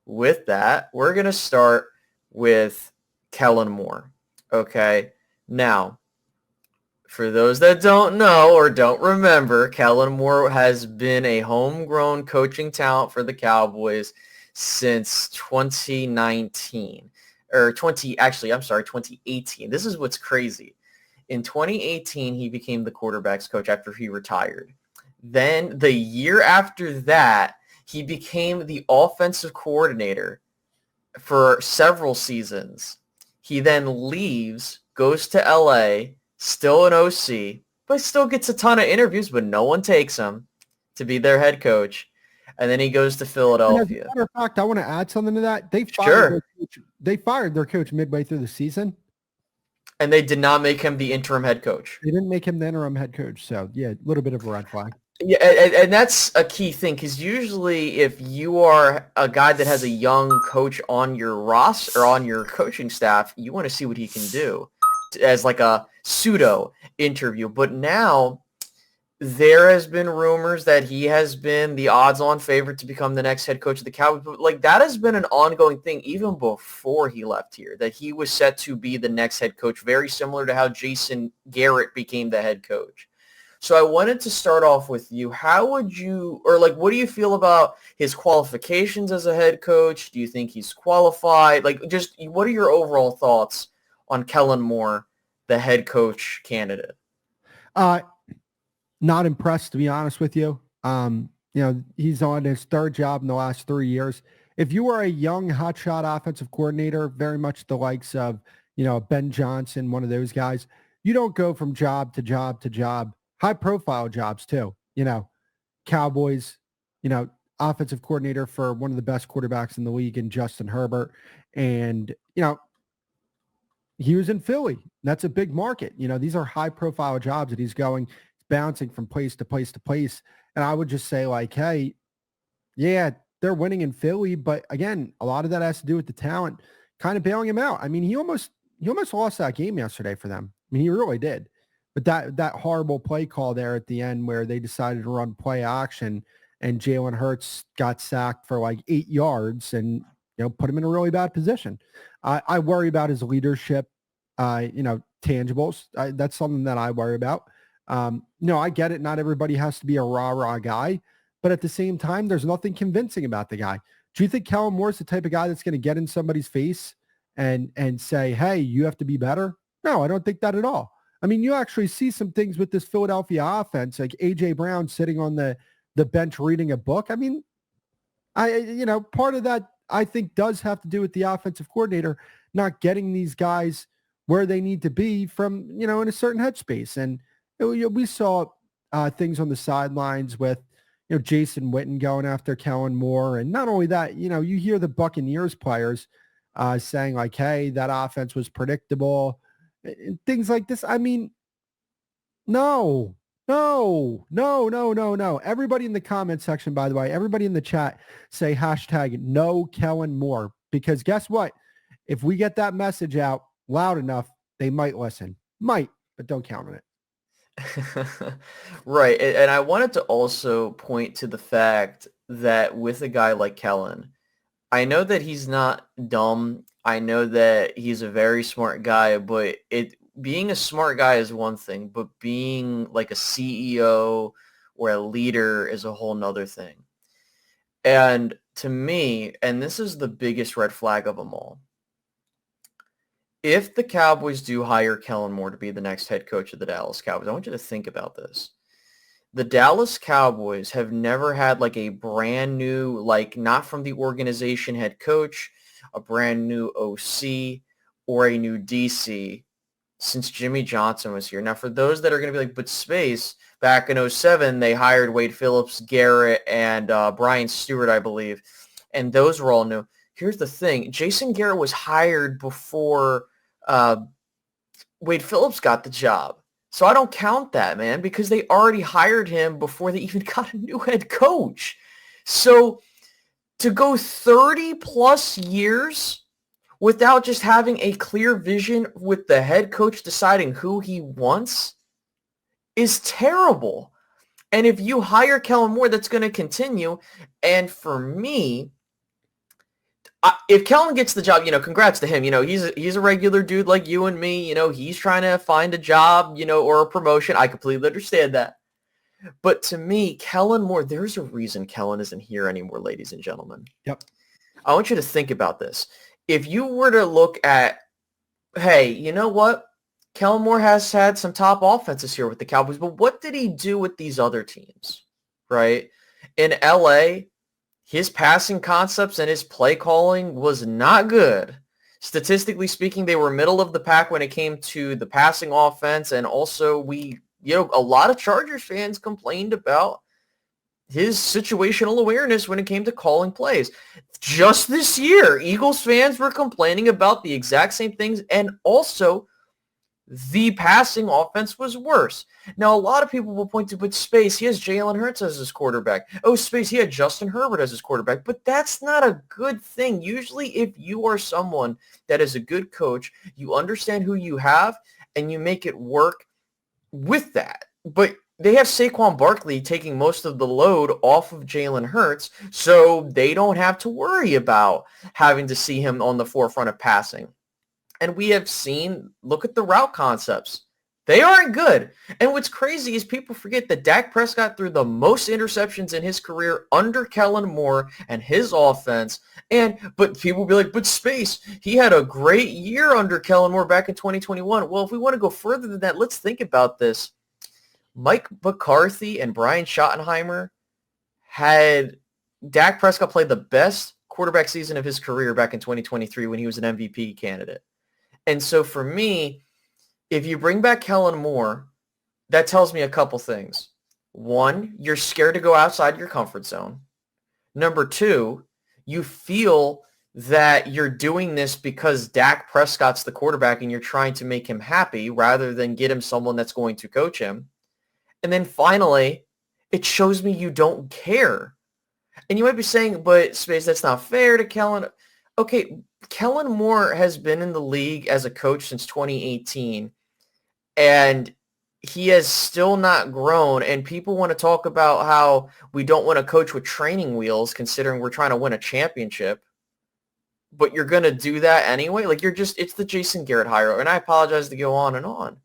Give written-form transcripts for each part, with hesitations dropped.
with that, we're going to start with Kellen Moore. Okay. Now, for those that don't know or don't remember, Kellen Moore has been a homegrown coaching talent for the Cowboys since 2019 or 2018. This is what's crazy. In 2018, he became the quarterback's coach after he retired. Then the year after that, he became the offensive coordinator for several seasons. He then leaves, goes to LA, still an OC, but still gets a ton of interviews, but no one takes him to be their head coach. And then he goes to And as a Philadelphia. matter of fact, I want to add something to that. Sure. They fired their coach midway through the season. And they did not make him the interim head coach. They didn't make him the interim head coach. So, yeah, a little bit of a red flag. Yeah, and that's a key thing because usually if you are a guy that has a young coach on your roster or on your coaching staff, you want to see what he can do as like a pseudo interview. But now there has been rumors that he has been the odds-on favorite to become the next head coach of the Cowboys. But like that has been an ongoing thing even before he left here, that he was set to be the next head coach, very similar to how Jason Garrett became the head coach. So I wanted to start off with you. How would you, or like, what do you feel about his qualifications as a head coach? Do you think he's qualified? Like, just what are your overall thoughts on Kellen Moore, the head coach candidate? Uh, Not impressed, to be honest with you. He's on his third job in the last 3 years. If you are a young hotshot offensive coordinator, very much the likes of, Ben Johnson, one of those guys, you don't go from job to job to job, high profile jobs too. Cowboys, offensive coordinator for one of the best quarterbacks in the league in Justin Herbert. And, he was in Philly. That's a big market. These are high profile jobs that he's going, bouncing from place to place to place. And I would just say like, hey, yeah, they're winning in Philly, but again, a lot of that has to do with the talent kind of bailing him out. I mean, he almost lost that game yesterday for them. I mean, he really did. But that horrible play call there at the end where they decided to run play action and Jalen Hurts got sacked for like 8 yards and put him in a really bad position. I worry about his leadership, tangibles. That's something that I worry about. I get it. Not everybody has to be a rah-rah guy, but at the same time, there's nothing convincing about the guy. Do you think Kellen Moore's the type of guy that's going to get in somebody's face and say, hey, you have to be better? No, I don't think that at all. I mean, you actually see some things with this Philadelphia offense, like A.J. Brown sitting on the bench reading a book. I mean, part of that I think does have to do with the offensive coordinator not getting these guys where they need to be from, in a certain headspace. And we saw things on the sidelines with, Jason Witten going after Kellen Moore. And not only that, you hear the Buccaneers players saying like, hey, that offense was predictable and things like this. I mean, no. Everybody in the comment section, by the way, everybody in the chat say hashtag no Kellen Moore, because guess what? If we get that message out loud enough, they might listen. Might, but don't count on it. Right. And I wanted to also point to the fact that with a guy like Kellen, I know that he's not dumb. I know that he's a very smart guy, but being a smart guy is one thing, but being like a CEO or a leader is a whole nother thing. And to me, and this is the biggest red flag of them all, if the Cowboys do hire Kellen Moore to be the next head coach of the Dallas Cowboys, I want you to think about this. The Dallas Cowboys have never had like a brand new, like not from the organization head coach, a brand new OC, or a new DC since Jimmy Johnson was here. Now, for those that are going to be like, but Space, back in 2007, they hired Wade Phillips, Garrett, and Brian Stewart, I believe, and those were all new. Here's the thing. Jason Garrett was hired before Wade Phillips got the job. So I don't count that, man, because they already hired him before they even got a new head coach. So to go 30 plus years without just having a clear vision with the head coach deciding who he wants is terrible. And if you hire Kellen Moore, that's going to continue. And for me, If Kellen gets the job, congrats to him. He's a regular dude like you and me. He's trying to find a job, or a promotion. I completely understand that. But to me, Kellen Moore, there's a reason Kellen isn't here anymore, ladies and gentlemen. Yep. I want you to think about this. If you were to look at, hey, you know what? Kellen Moore has had some top offenses here with the Cowboys, but what did he do with these other teams, right? In LA, his passing concepts and his play calling was not good. Statistically speaking, they were middle of the pack when it came to the passing offense, and also a lot of Chargers fans complained about his situational awareness when it came to calling plays. Just this year, Eagles fans were complaining about the exact same things, and also the passing offense was worse. Now, a lot of people will point to, but Space, he has Jalen Hurts as his quarterback. Oh, Space, he had Justin Herbert as his quarterback. But that's not a good thing. Usually, if you are someone that is a good coach, you understand who you have, and you make it work with that. But they have Saquon Barkley taking most of the load off of Jalen Hurts, so they don't have to worry about having to see him on the forefront of passing. And we have seen, look at the route concepts. They aren't good. And what's crazy is people forget that Dak Prescott threw the most interceptions in his career under Kellen Moore and his offense. But people be like, but Space, he had a great year under Kellen Moore back in 2021. Well, if we want to go further than that, let's think about this. Mike McCarthy and Brian Schottenheimer had Dak Prescott play the best quarterback season of his career back in 2023 when he was an MVP candidate. And so for me, if you bring back Kellen Moore, that tells me a couple things. One, you're scared to go outside your comfort zone. Number two, you feel that you're doing this because Dak Prescott's the quarterback and you're trying to make him happy rather than get him someone that's going to coach him. And then finally, it shows me you don't care. And you might be saying, but Space, that's not fair to Kellen. Okay, Kellen Moore has been in the league as a coach since 2018, and he has still not grown. And people want to talk about how we don't want to coach with training wheels considering we're trying to win a championship. But you're going to do that anyway? It's the Jason Garrett hire. And I apologize to go on and on.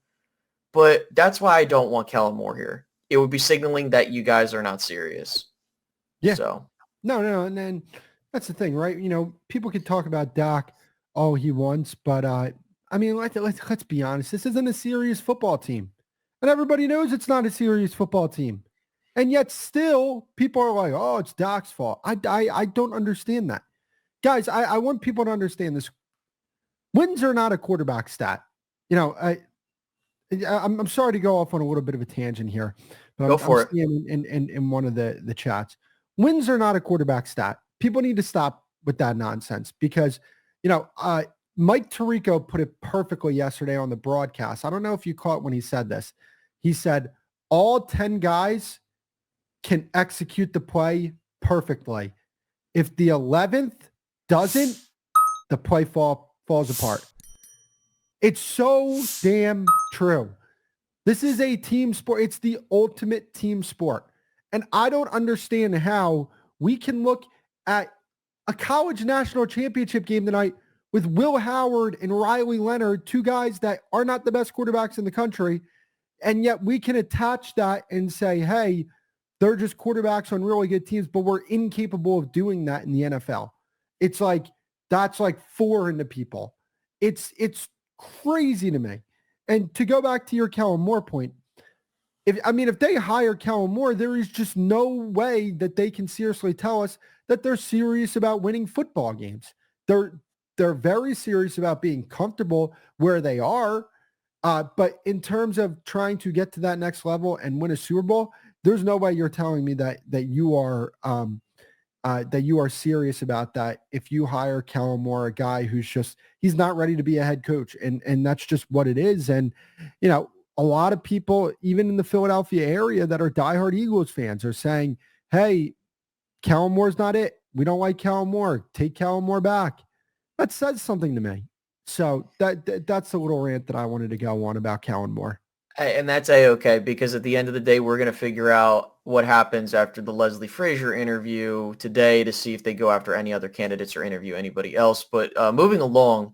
But that's why I don't want Kellen Moore here. It would be signaling that you guys are not serious. Yeah. So. No. And then that's the thing, right? People could talk about Dak all he wants, but let's be honest. This isn't a serious football team. And everybody knows it's not a serious football team. And yet still people are like, oh, it's Dak's fault. I don't understand that. Guys, I want people to understand this. Wins are not a quarterback stat. I'm sorry to go off on a little bit of a tangent here, but Go for it. In one of the chats. Wins are not a quarterback stat. People need to stop with that nonsense because, Mike Tirico put it perfectly yesterday on the broadcast. I don't know if you caught when he said this. He said, all 10 guys can execute the play perfectly. If the 11th doesn't, the play falls apart. It's so damn true. This is a team sport. It's the ultimate team sport. And I don't understand how we can look at a college national championship game tonight with Will Howard and Riley Leonard, two guys that are not the best quarterbacks in the country, and yet we can attach that and say, hey, they're just quarterbacks on really good teams, but we're incapable of doing that in the NFL. It's like, that's like foreign to people. It's crazy to me. And to go back to your Kellen Moore point, if they hire Kellen Moore, there is just no way that they can seriously tell us that they're serious about winning football games. They're very serious about being comfortable where they are. But in terms of trying to get to that next level and win a Super Bowl, there's no way you're telling me that you are serious about that. If you hire Kellen Moore, a guy he's not ready to be a head coach, and that's just what it is. And a lot of people, even in the Philadelphia area that are diehard Eagles fans, are saying, hey, Kellen Moore's not it. We don't like Kellen Moore. Take Kellen Moore back. That says something to me. So that's a little rant that I wanted to go on about Kellen Moore. And that's A-okay, because at the end of the day, we're going to figure out what happens after the Leslie Frazier interview today to see if they go after any other candidates or interview anybody else. But moving along,